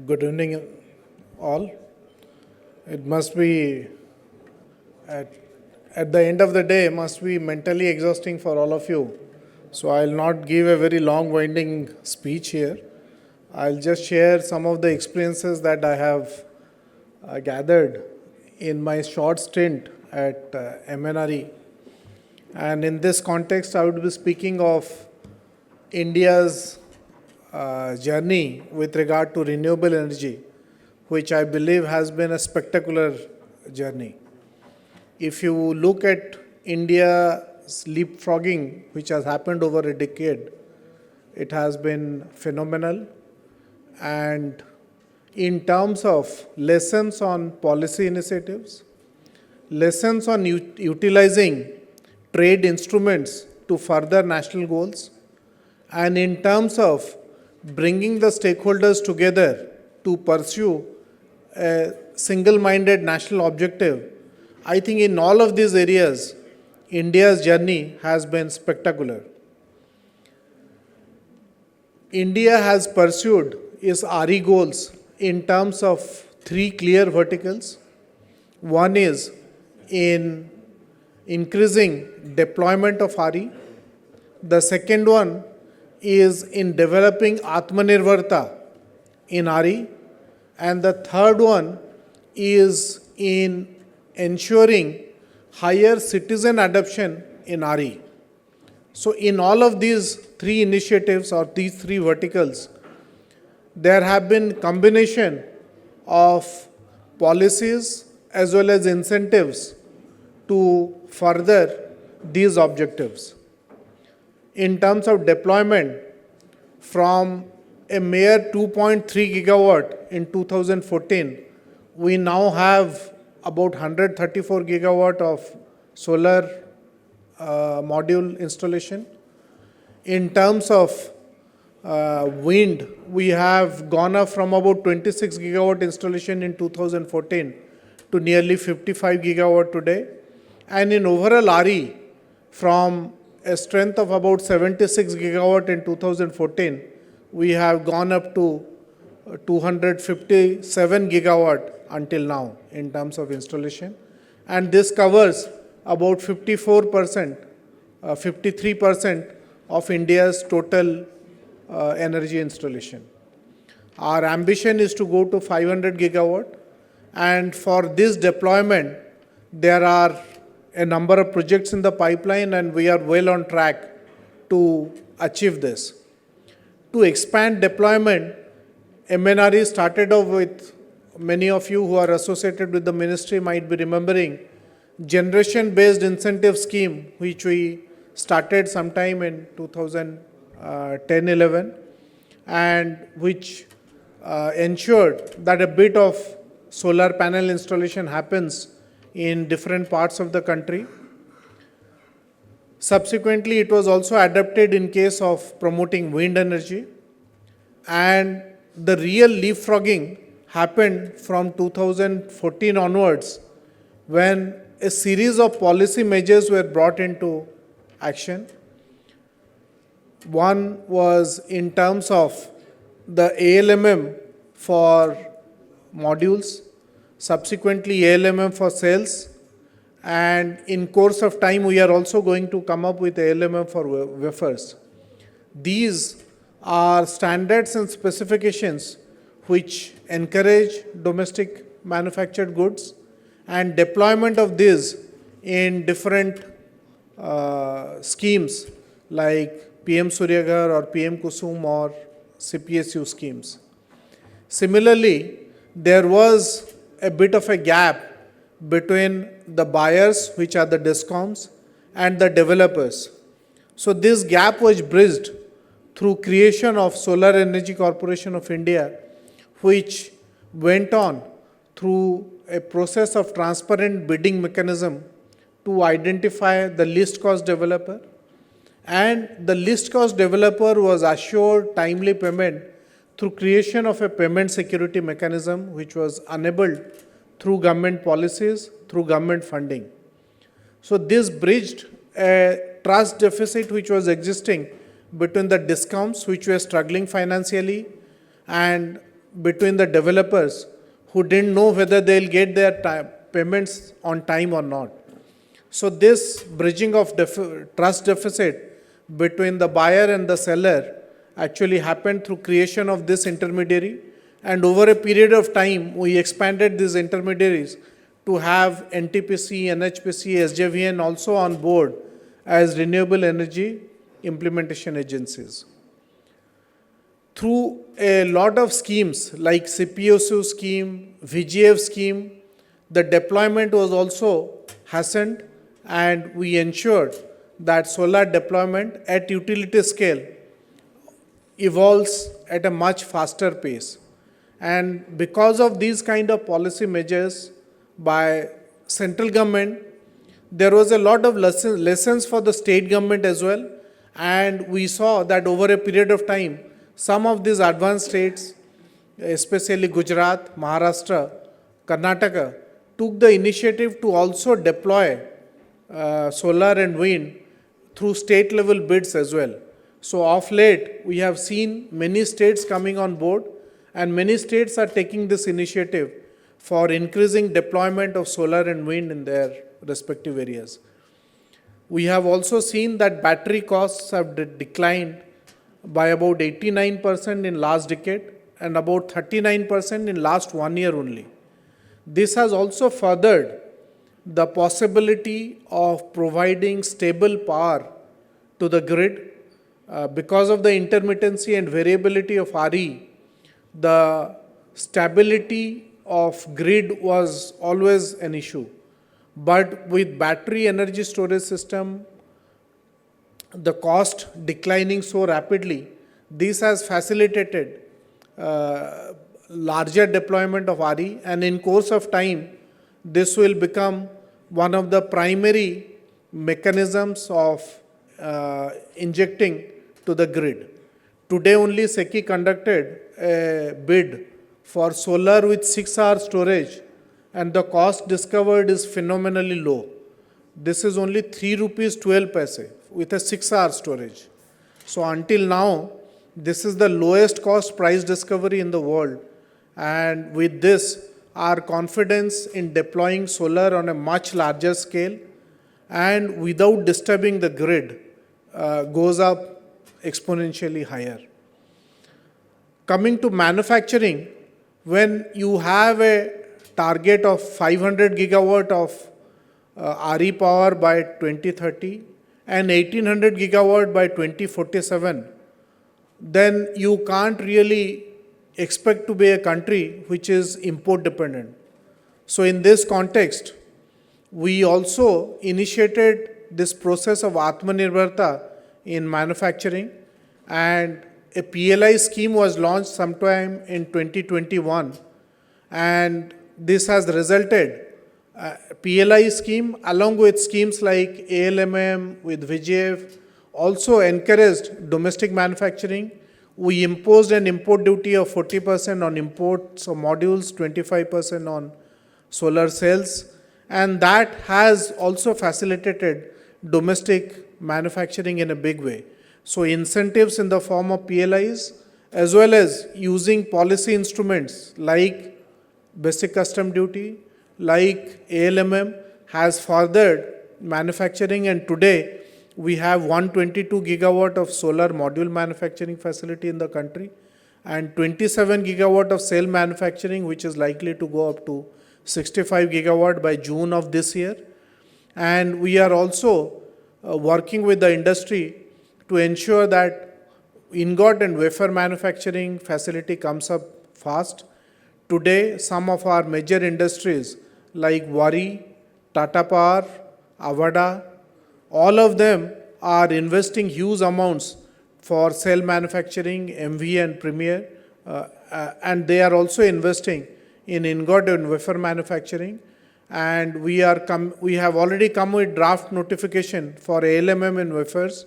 Good evening, all. It must be, at, at the end of the day, must be mentally exhausting for all of you. So I'll not give a very long winding speech here. I'll just share some of the experiences that I have gathered in my short stint at MNRE. And in this context, I would be speaking of India's journey with regard to renewable energy, which I believe has been a spectacular journey. If you look at India's leapfrogging, which has happened over a decade, it has been phenomenal. And in terms of lessons on policy initiatives, lessons on utilizing trade instruments to further national goals, and in terms of bringing the stakeholders together to pursue a single-minded national objective, I think in all of these areas, India's journey has been spectacular. India has pursued its RE goals in terms of three clear verticals. One is in increasing deployment of RE. The second one is in developing Atmanirbharta in RE. And the third one is in ensuring higher citizen adoption in RE. So in all of these three initiatives or these three verticals, there have been combination of policies as well as incentives to further these objectives. In terms of deployment, from a mere 2.3 gigawatt in 2014, we now have about 134 gigawatt of solar module installation. In terms of wind, we have gone up from about 26 gigawatt installation in 2014 to nearly 55 gigawatt today. And in overall RE, from a strength of about 76 gigawatt in 2014, we have gone up to 257 gigawatt until now in terms of installation. And this covers about 54%, 53% of India's total energy installation. Our ambition is to go to 500 gigawatt. And for this deployment, there are a number of projects in the pipeline, and we are well on track to achieve this. To expand deployment, MNRE started off with, many of you who are associated with the ministry might be remembering, generation-based incentive scheme, which we started sometime in 2010-11, and which ensured that a bit of solar panel installation happens in different parts of the country. Subsequently, it was also adopted in case of promoting wind energy. And the real leapfrogging happened from 2014 onwards, when a series of policy measures were brought into action. One was in terms of the ALMM for modules, subsequently ALMM for cells, and in course of time we are also going to come up with ALMM for wafers. These are standards and specifications which encourage domestic manufactured goods, and deployment of these in different schemes like PM Suryaghar or PM Kusum or CPSU schemes. Similarly, there was a bit of a gap between the buyers, which are the DISCOMs, and the developers. So this gap was bridged through creation of Solar Energy Corporation of India, which went on through a process of transparent bidding mechanism to identify the least cost developer. And the least cost developer was assured timely payment through creation of a payment security mechanism, which was enabled through government policies, through government funding. So this bridged a trust deficit which was existing between the DISCOMs, which were struggling financially, and between the developers who didn't know whether they'll get their payments on time or not. So this bridging of trust deficit between the buyer and the seller actually happened through creation of this intermediary, and over a period of time we expanded these intermediaries to have NTPC, NHPC, SJVN also on board as renewable energy implementation agencies. Through a lot of schemes like CPSU scheme, VGF scheme, the deployment was also hastened, and we ensured that solar deployment at utility scale evolves at a much faster pace. And because of these kind of policy measures by central government, there was a lot of lessons for the state government as well. And we saw that over a period of time, some of these advanced states, especially Gujarat, Maharashtra, Karnataka, took the initiative to also deploy solar and wind through state level bids as well. So of late, we have seen many states coming on board, and many states are taking this initiative for increasing deployment of solar and wind in their respective areas. We have also seen that battery costs have declined by about 89% in last decade and about 39% in last 1 year only. This has also furthered the possibility of providing stable power to the grid. Because of the intermittency and variability of RE, the stability of grid was always an issue. But with battery energy storage system, the cost declining so rapidly, this has facilitated larger deployment of RE, and in course of time, this will become one of the primary mechanisms of injecting to the grid. Today only SECI conducted a bid for solar with 6-hour storage, and the cost discovered is phenomenally low. This is only 3 rupees 12 paise with a 6-hour storage. So until now, this is the lowest cost price discovery in the world. And with this, our confidence in deploying solar on a much larger scale and without disturbing the grid goes up exponentially higher. Coming to manufacturing, when you have a target of 500 gigawatt of RE power by 2030 and 1800 gigawatt by 2047, then you can't really expect to be a country which is import dependent. So in this context, we also initiated this process of Atmanirbharta in manufacturing, and a PLI scheme was launched sometime in 2021, and this has resulted PLI scheme along with schemes like ALMM with VGF also encouraged domestic manufacturing. We imposed an import duty of 40% on imports of modules, 25% on solar cells, and that has also facilitated domestic manufacturing in a big way. So incentives in the form of PLIs as well as using policy instruments like basic custom duty, like ALMM has furthered manufacturing, and today we have 122 gigawatt of solar module manufacturing facility in the country and 27 gigawatt of cell manufacturing, which is likely to go up to 65 gigawatt by June of this year. And we are also working with the industry to ensure that ingot and wafer manufacturing facility comes up fast. Today, some of our major industries like Wari, Tata Power, Avada, all of them are investing huge amounts for cell manufacturing, MV and Premier, and they are also investing in ingot and wafer manufacturing. And we have already come with draft notification for ALMM and wafers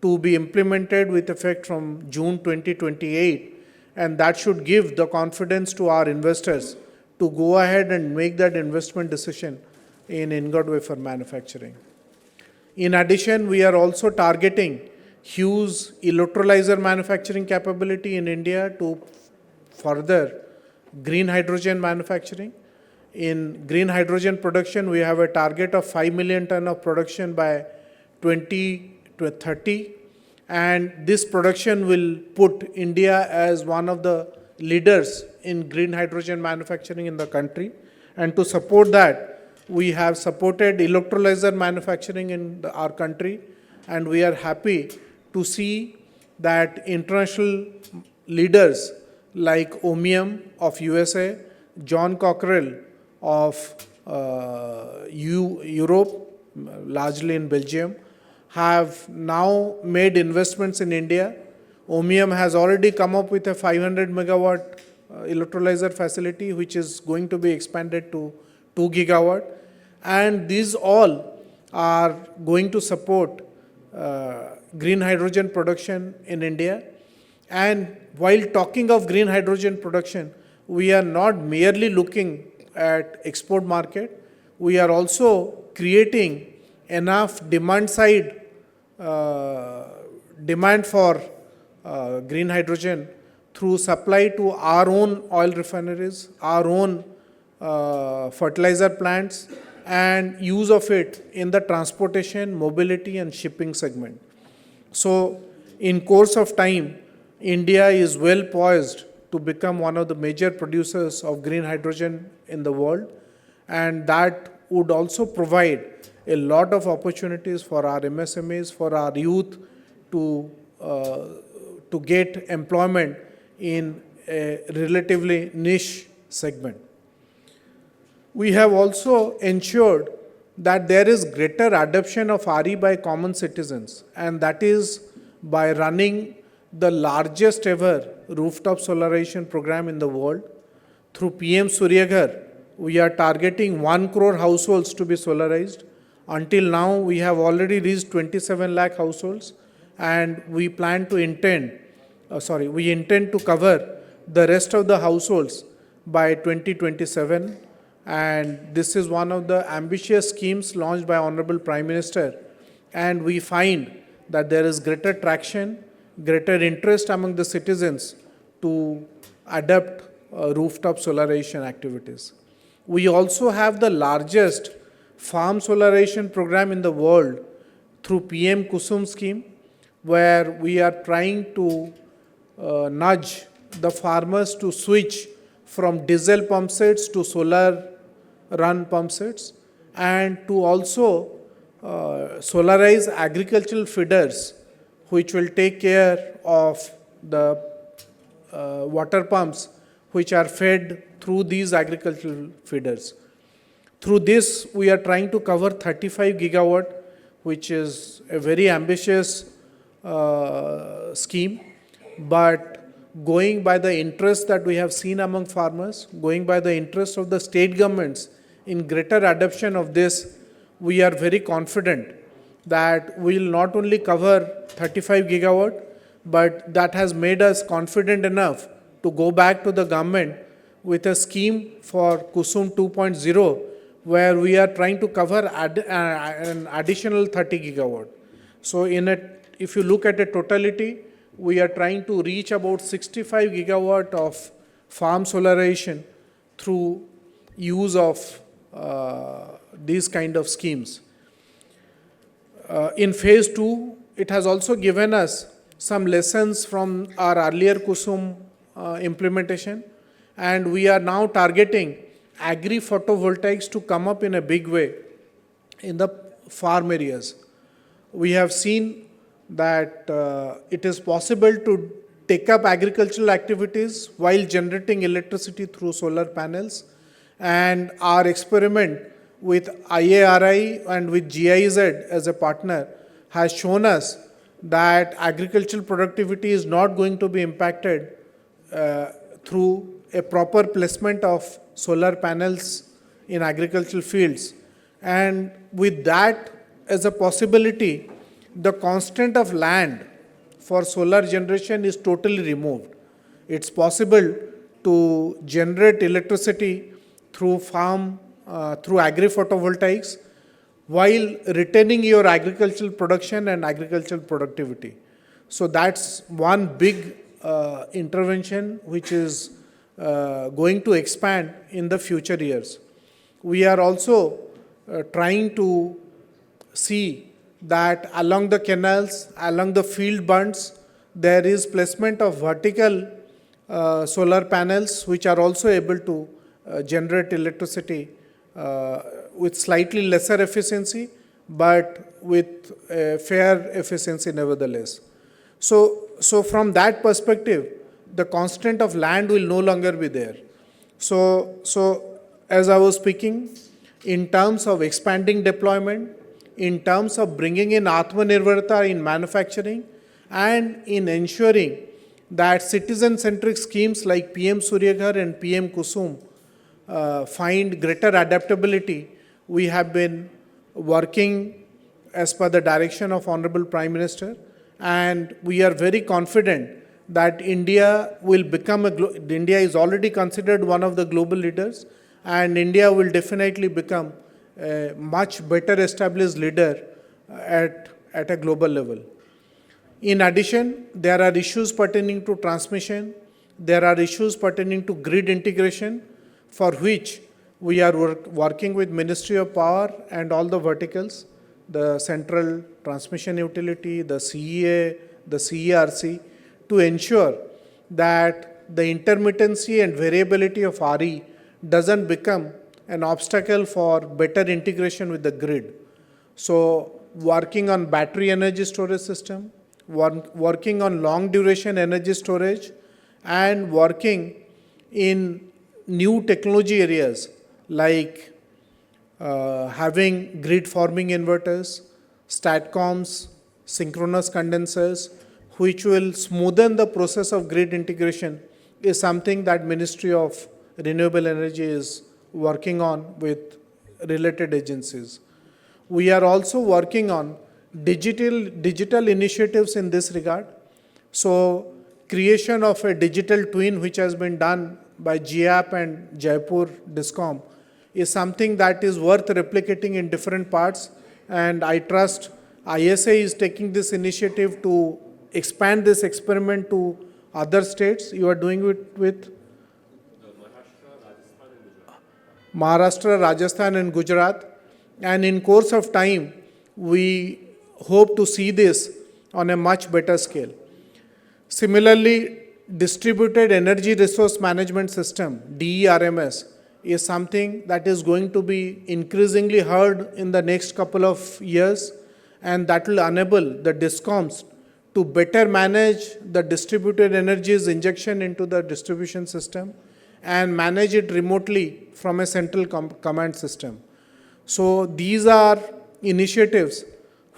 to be implemented with effect from June 2028, and that should give the confidence to our investors to go ahead and make that investment decision in ingot wafer manufacturing. In addition, we are also targeting huge electrolyzer manufacturing capability in India to further green hydrogen manufacturing. In green hydrogen production, we have a target of 5 million ton of production by 2030, and this production will put India as one of the leaders in green hydrogen manufacturing in the country. And to support that, we have supported electrolyzer manufacturing in our country, and we are happy to see that international leaders like Omium of USA, John Cockerell of Europe, largely in Belgium, have now made investments in India. Omium has already come up with a 500 megawatt electrolyzer facility, which is going to be expanded to 2 gigawatt. And these all are going to support green hydrogen production in India. And while talking of green hydrogen production, we are not merely looking at export market, we are also creating enough demand side demand for green hydrogen through supply to our own oil refineries, our own fertilizer plants, and use of it in the transportation, mobility and shipping segment. So in course of time, India is well poised to become one of the major producers of green hydrogen in the world, and that would also provide a lot of opportunities for our MSMEs, for our youth to get employment in a relatively niche segment. We have also ensured that there is greater adoption of RE by common citizens, and that is by running the largest ever rooftop solarization program in the world. Through PM Surya Ghar, we are targeting 1 crore households to be solarized. Until now, we have already reached 27 lakh households, and we intend to cover the rest of the households by 2027. And this is one of the ambitious schemes launched by Hon'ble Prime Minister. And we find that there is greater traction, greater interest among the citizens to adopt rooftop solarization activities. We also have the largest farm solarization program in the world through PM Kusum scheme, where we are trying to nudge the farmers to switch from diesel pump sets to solar run pump sets, and to also solarize agricultural feeders, which will take care of the water pumps which are fed through these agricultural feeders. Through this, we are trying to cover 35 gigawatt, which is a very ambitious scheme. But going by the interest that we have seen among farmers, going by the interest of the state governments in greater adoption of this, we are very confident that we will not only cover 35 gigawatt, but that has made us confident enough to go back to the government with a scheme for Kusum 2.0, where we are trying to cover an additional 30 gigawatt. So if you look at a totality, we are trying to reach about 65 gigawatt of farm solarization through use of these kind of schemes. In phase 2, it has also given us some lessons from our earlier Kusum implementation, and we are now targeting agri-photovoltaics to come up in a big way in the farm areas. We have seen that it is possible to take up agricultural activities while generating electricity through solar panels, and our experiment with IARI and with GIZ as a partner has shown us that agricultural productivity is not going to be impacted through a proper placement of solar panels in agricultural fields. And with that as a possibility, the constraint of land for solar generation is totally removed. It's possible to generate electricity through through agri-photovoltaics while retaining your agricultural production and agricultural productivity. So that's one big intervention which is going to expand in the future years. We are also trying to see that along the canals, along the field bunds, there is placement of vertical solar panels which are also able to generate electricity with slightly lesser efficiency, but with fair efficiency nevertheless. So from that perspective, the constraint of land will no longer be there. So as I was speaking, in terms of expanding deployment, in terms of bringing in Atmanirbharta in manufacturing, and in ensuring that citizen-centric schemes like PM Surya Ghar and PM Kusum find greater adaptability, we have been working as per the direction of Honorable Prime Minister, and we are very confident that India will become India is already considered one of the global leaders, and India will definitely become a much better established leader at a global level. In addition, there are issues pertaining to transmission, there are issues pertaining to grid integration, for which we are working with Ministry of Power and all the verticals, the Central Transmission Utility, the CEA, the CERC, to ensure that the intermittency and variability of RE doesn't become an obstacle for better integration with the grid. So working on battery energy storage system, working on long duration energy storage, and working in new technology areas like having grid forming inverters, STATCOMs, synchronous condensers, which will smoothen the process of grid integration, is something that Ministry of Renewable Energy is working on with related agencies. We are also working on digital initiatives in this regard. So creation of a digital twin which has been done by GAP and Jaipur Discom is something that is worth replicating in different parts, and I trust ISA is taking this initiative to expand this experiment to other states. You are doing it with Maharashtra, Rajasthan and Gujarat, and in course of time we hope to see this on a much better scale. Similarly, distributed energy resource management system, DERMS, is something that is going to be increasingly heard in the next couple of years, and that will enable the DISCOMs to better manage the distributed energies injection into the distribution system and manage it remotely from a central command system. So these are initiatives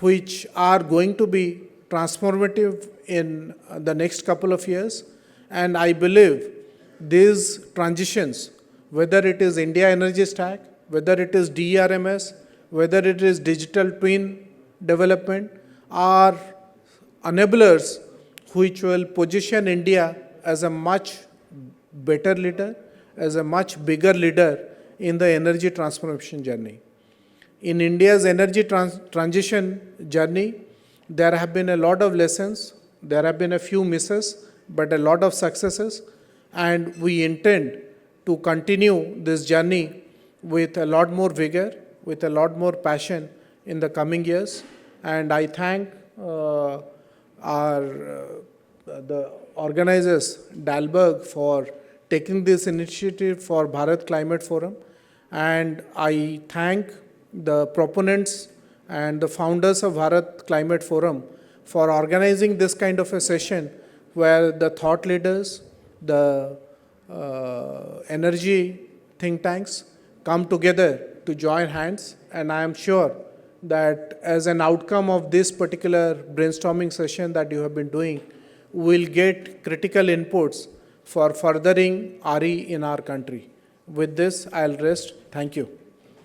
which are going to be transformative in the next couple of years, and I believe these transitions, whether it is India Energy Stack, whether it is DERMS, whether it is digital twin development, are enablers which will position India as a much better leader, as a much bigger leader in the energy transformation journey. In India's energy transition journey, there have been a lot of lessons, there have been a few misses, but a lot of successes, and we intend to continue this journey with a lot more vigor, with a lot more passion in the coming years. And I thank the organizers, Dalberg, for taking this initiative for Bharat Climate Forum, and I thank the proponents and the founders of Bharat Climate Forum for organizing this kind of a session where the thought leaders, the energy think tanks come together to join hands, and I am sure that as an outcome of this particular brainstorming session that you have been doing, we will get critical inputs for furthering RE in our country. With this, I'll rest. Thank you.